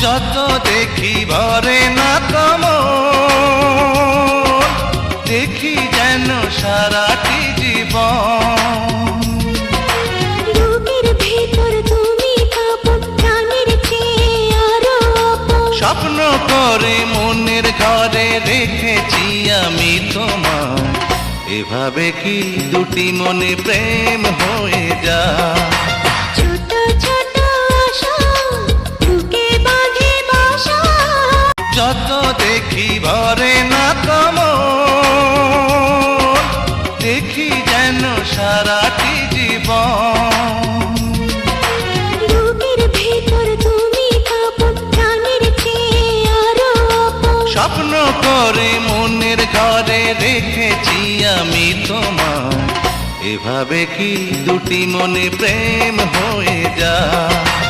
যত দেখি ভরে না তম, দেখি যেন সারাটি জীবন। বুকের ভেতর তুমি আপন, প্রাণের চেয়ে আরো আপন। স্বপ্ন করে মনের ঘরে রেখেছি আমি তোমায়, এভাবে কি দুটি মনে প্রেম হয়ে যায়? ছোট ছোট আশা বুকে বাঁধে বাসা। যত দেখি ভরে না তম, দেখি যেন সারাটি জীবন। বুকের ভেতর তুমি আপন, প্রাণের চেয়ে আরো আপন। স্বপ্ন করে মনের ঘরে রেখেছি আমি তোমায়, এভাবে কি দুটি মনে প্রেম হয়ে যায়?